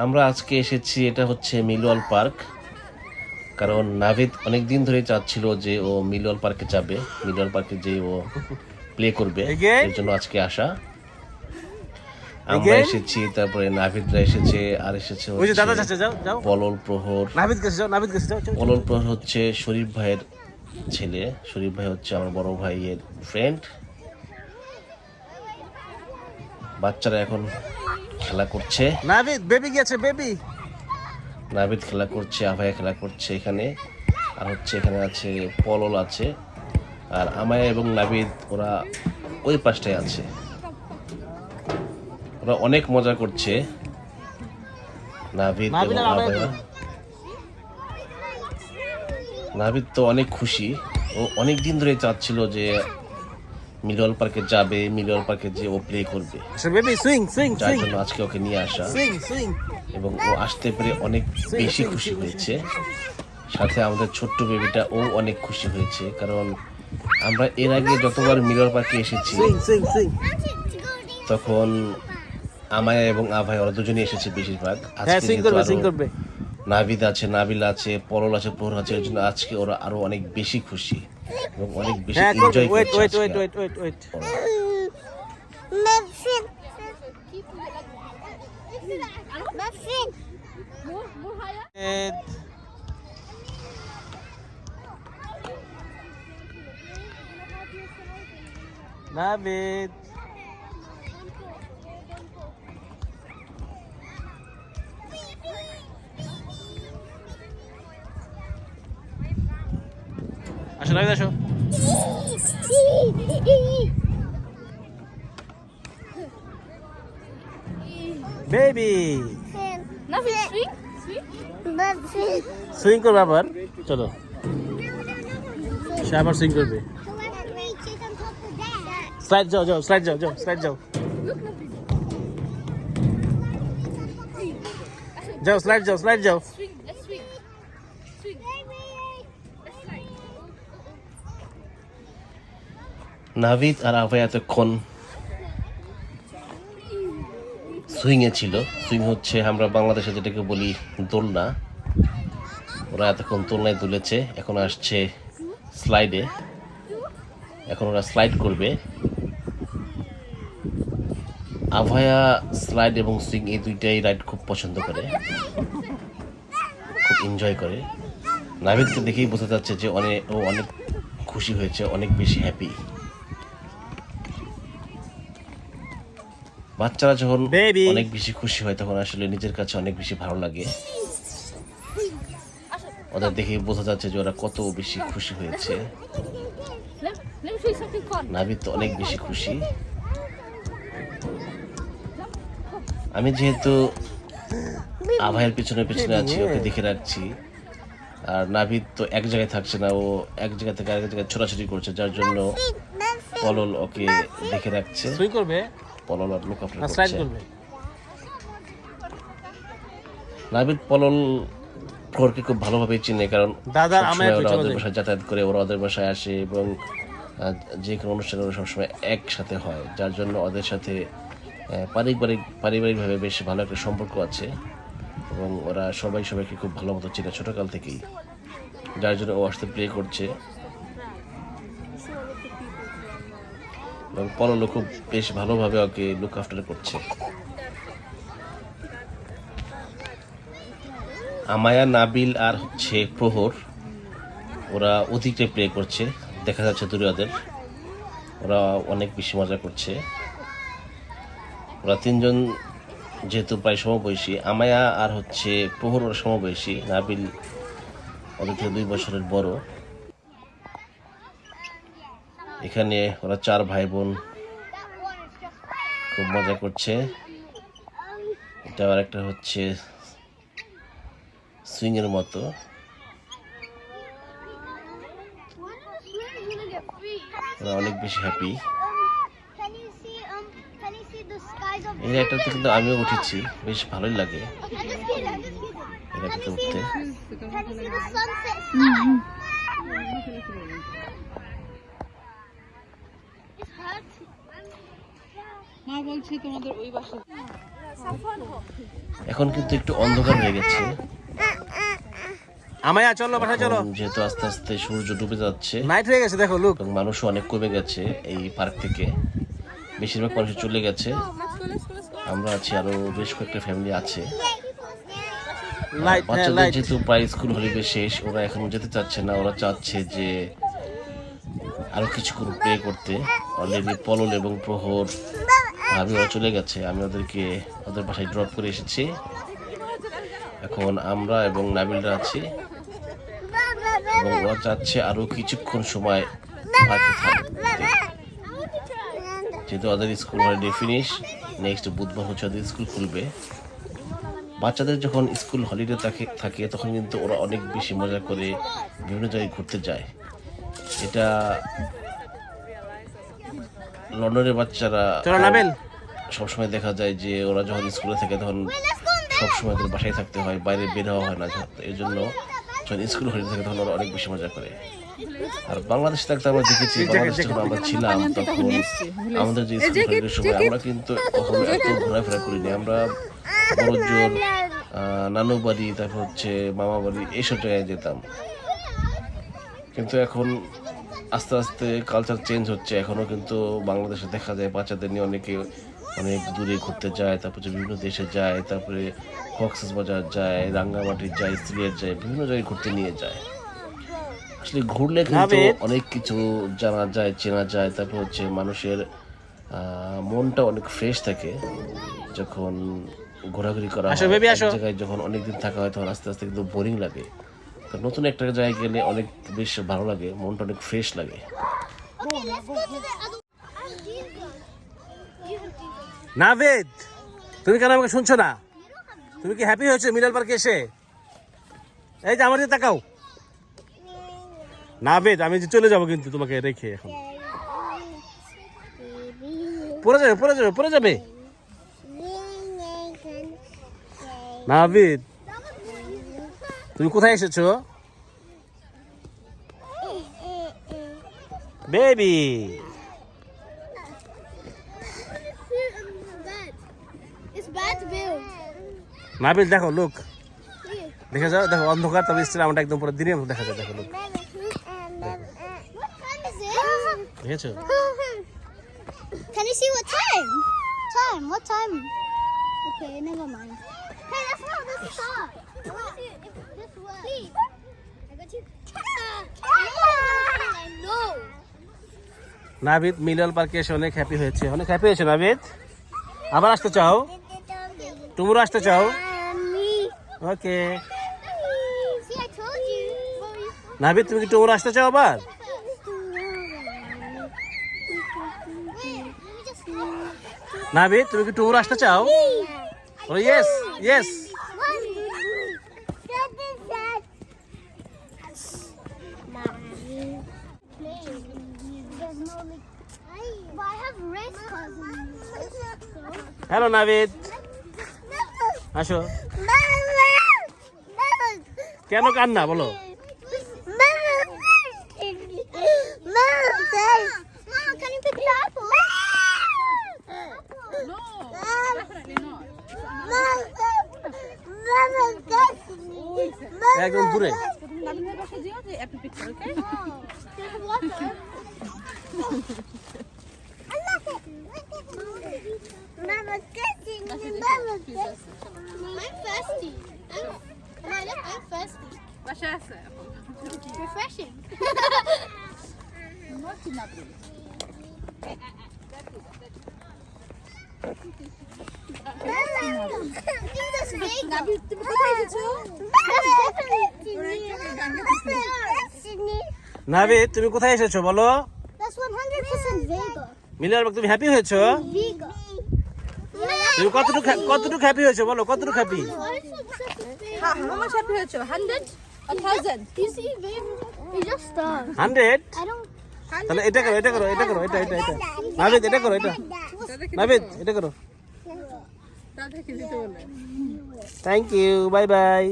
আমরা আজকে এসেছি, এটা হচ্ছে মিলওয়াল পার্ক। কারণ নাভিদ অনেকদিন ধরে চাচ্ছিল যে ও মিলওয়াল পার্কে যাবে, মিলওয়াল পার্কে যে ও প্লে করবে, এর জন্য আজকে আসা। আমরা এসেছি, তারপরে নাভিদরা এসেছে, আর এসেছে পলল প্রহর। পলল প্রহর হচ্ছে শরীফ ভাইয়ের ছেলে, শরীফ ভাই হচ্ছে আমার বড় ভাইয়ের ফ্রেন্ড। বাচ্চারা এখন খেলা করছে, নাভিদ খেলা করছে, আভায়া খেলা করছে এখানে। আর হচ্ছে এখানে আছে পলল আছে, আর আমায়া এবং নাভিদ ওরা ওই পাশটায় আছে। ওরা অনেক মজা করছে, নাভিদ এবং আভায়া। নাভিদ তো অনেক খুশি, ও অনেক দিন ধরে চাচ্ছিল যে মিলওয়াল পার্কে যাবে, মিলওয়াল পার্কে যে ও প্লে করবে, যার জন্য আজকে ওকে নিয়ে আসা। এবং ও আসতে পেরে অনেক বেশি খুশি হয়েছে। সাথে আমাদের ছোট্ট বেবিটা ও অনেক খুশি হয়েছে, কারণ আমরা এর আগে যতবার মিলওয়াল পার্কে এসেছি তখন আমায়া এবং আভাই ওরা দুজনে এসেছে বেশিরভাগ। আজকে নাভিদ আছে, নাবিল আছে, পলল আছে, প্রহর আছে, এর জন্য আজকে ওরা আরো অনেক বেশি খুশি এবং অনেক বেশি এনজয় করছে। নাভিদ আসো, নাভিদ আসো। বেবি সুইং করবে আবার, চলো সে আবার সুইং করবে। স্লাইড যাও, যাও স্লাইড যাও, যাও স্লাইড যাও, যাও স্লাইড যাও, স্লাইড যাও। নাভিদ আর আভাই এতক্ষণ সুইং এ ছিল। সুইং হচ্ছে আমরা বাংলাদেশে যেটাকে বলি দোলনা। ওরা এতক্ষণ দোলনায় দুলেছে, এখন আসছে স্লাইডে। এখন ওরা স্লাইড করবে। আভায়া স্লাইড এবং সুইং এই দুইটাই রাইড খুব পছন্দ করে, খুব এনজয় করে। নাভিদকে দেখেই বোঝা যাচ্ছে যে ও অনেক খুশি হয়েছে, অনেক বেশি হ্যাপি। বাচ্চারা যখন অনেক বেশি খুশি হয় তখন আসলে নিজের কাছে অনেক বেশি ভালো লাগে। ওদের দেখেই বোঝা যাচ্ছে যে ওরা কত বেশি খুশি হয়েছে। নাভিদ তো অনেক বেশি খুশি। আমি যেহেতু আভাইয়ের পিছনে পিছনে আছি, ওকে দেখে রাখছি, আর নাভিদ তো এক জায়গায় থাকছে না, ও এক জায়গা থেকে আরেক জায়গায় ছোটাছুটি করছে, যার জন্য পলল ওকে দেখে রাখছে। পলল আর লুক আফটার করছে। নাভিদ পলল প্রহরকে খুব ভালোভাবে চিনে, কারণ ওরা ওদের বাসায় যাতায়াত করে, ওরা ওদের বাসায় আসে এবং যে কোনো অনুষ্ঠানে ওরা সবসময় একসাথে হয়, যার জন্য ওদের সাথে পারিবারিকভাবে বেশ ভালো একটা সম্পর্ক আছে এবং ওরা সবাইকে খুব ভালো মতো চেনে ছোটকাল থেকেই, যার জন্য ও আসতে প্লে করছে। এবং পললও খুব বেশ ভালোভাবে ওকে লুক আফটার করছে। আমায়া, নাবিল আর হচ্ছে প্রহর ওরা অধিকটাই প্লে করছে, দেখা যাচ্ছে দূরে ওদের। ওরা অনেক বেশি মজা করছে। ওরা তিনজন যেহেতু প্রায় সমবয়সী, আমায়া আর হচ্ছে প্রহর ওরা সমবয়সী, নাবিল ওদের থেকে 2 বছরের বড়। এখানে ওরা 4 ভাই বোন খুব মজা করছে। এটা আর একটা হচ্ছে সুইং এর মতো। ওরা অনেক বেশি হ্যাপি। এই রাইডটাতে কিন্তু আমিও উঠেছি, বেশ ভালোই লাগে এই রাইডটাতে উঠতে। মা বলছে তোমাদের ওই বাসা এখন কিন্তু একটু অন্ধকার হয়ে গেছে, আমায়া চলো বাসায় চলো, এখন যেহেতু আস্তে আস্তে সূর্য ডুবে যাচ্ছে নাইট হয়ে গেছে দেখো লুক। এবং মানুষও অনেক কমে গেছে এই পার্ক থেকে, বেশিরভাগ মানুষ চলে গেছে। আমরা আছি, আরো বেশ কয়েকটা ফ্যামিলি আছে। লাইট বাচ্চাদের যেহেতু প্রায় স্কুল হলিডে শেষ, ওরা এখন যেতে চাচ্ছে না, ওরা চাচ্ছে যে আরো কিছুক্ষণ প্লে করতে। অলরেডি পলল এবং প্রহর ভাবি ওরা চলে গেছে, আমি ওদেরকে ওদের বাসায় ড্রপ করে এসেছি। এখন আমরা এবং নাবিলরা আছি এবং ওরা চাচ্ছে আরো কিছুক্ষণ সময় পার্কে থাকতে, যেহেতু ওদের স্কুল হলিডে ফিনিশ। নেক্সট বুধবার হচ্ছে ওদের স্কুল খুলবে। বাচ্চাদের যখন স্কুল হলিডে থাকে তখন কিন্তু ওরা অনেক বেশি মজা করে বিভিন্ন জায়গায় ঘুরতে যায়। এটা লন্ডনের বাচ্চারা সবসময় দেখা যায় যে ওরা যখন স্কুলে থাকে তখন সবসময় ওদের বাসায় থাকতে হয়, বাইরে বের হওয়া হয় না। এই জন্য যখন স্কুল হলিডে থাকে তখন ওরা অনেক বেশি মজা করে। আর বাংলাদেশে থাকতে আমরা দেখেছি, বাংলাদেশে যখন আমরা ছিলাম তখন আমাদের যে স্কুল হলিডের সময় আমরা কিন্তু কখনো এত ঘোরাফেরা করিনি। আমরা বড় জোর নানু বাড়ি, তারপর হচ্ছে মামা বাড়ি, এইসব জায়গায় যেতাম। কিন্তু এখন আস্তে আস্তে কালচার চেঞ্জ হচ্ছে। এখনো কিন্তু বাংলাদেশে দেখা যায় বাচ্চাদের নিয়ে অনেকে অনেক দূরে ঘুরতে যায়, তারপর বিভিন্ন দেশে যায়, তারপরে কক্সবাজার যায়, রাঙ্গামাটি যায়, সিলেট যায়, বিভিন্ন জায়গায় ঘুরতে নিয়ে যায়। আসলে ঘুরলে কিন্তু অনেক কিছু জানা যায়, চেনা যায়। তারপর হচ্ছে মানুষের মনটা অনেক ফ্রেশ থাকে যখন ঘোরাঘুরি করা হয়। এক জায়গায় যখন অনেকদিন থাকা হয় তখন আস্তে আস্তে কিন্তু বোরিং লাগে। তো নতুন একটা জায়গায় গেলে অনেক বেশ ভালো লাগে, মনটা অনেক ফ্রেশ লাগে। নাভিদ, তুমি কেন আমাকে শুনছো না? তুমি কি হ্যাপি হয়েছো মিডল পার্কে এসে? এই যে আমার দিকে তাকাও। নাভিদ, আমি যে চলে যাবো কিন্তু তোমাকে রেখে। এখন পড়ে যাবে, পড়ে যাবে, পড়ে যাবে। নাভিদ, তুমি কোথায় এসেছো বেবি? নাভিদ দেখো লুক, দেখে যাও, দেখো অন্ধকার, তবে স্টিল আমরা একদম পুরো দিনের মতো দেখা যায়। দেখো লুক, দেখেছো? Can you see what time? Time? What time? Okay, never mind. Hey, that's not the start. I want to see it this way. I got you. No. Navid middle পার্কে এসে অনেক হ্যাপি হয়েছে, অনেক হ্যাপি হয়েছে। নাভিদ, আবার আসতে চাও? তোমরা আসতে চাও? ওকে। See, I told you. Navid, তুমি কি তোমরা আসতে চাও আবার? নাভিদ, তুমি কি তোমরা আসতে চাও? ও ইয়েস, ইয়েস। হ্যালো নাভিদ, আসো। কেন কান্না বলো? Can you pick the apple? No, definitely not. একদম দূরে। নাবিনের বাসায় যেও যে Apple picture, okay? Mama, kissing. I'm thirsty. I'm thirsty. বাসায় আছে apple. Refreshing. Naughty Nabil. Nabil, তুমি কোথায় এসেছো? নাভিদ, তুমি কোথায় এসেছো বলো? That's 100% Vega. মিলার বাগ, তুমি হ্যাপি হয়েছো? Vega. তুমি কতটুকু হ্যাপি হয়েছো বলো? কতটুকু হ্যাপি? How much happy হয়েছো? 100? 1000? You see, Vega? He just started. 100? I don't. তাহলে এটা করো, এটা করো, এটা করো, এটা। নাভিদ, এটা করো, এটা। নাভিদ, এটা করো। তাদেরকে দিতে বলে। Thank you, bye by.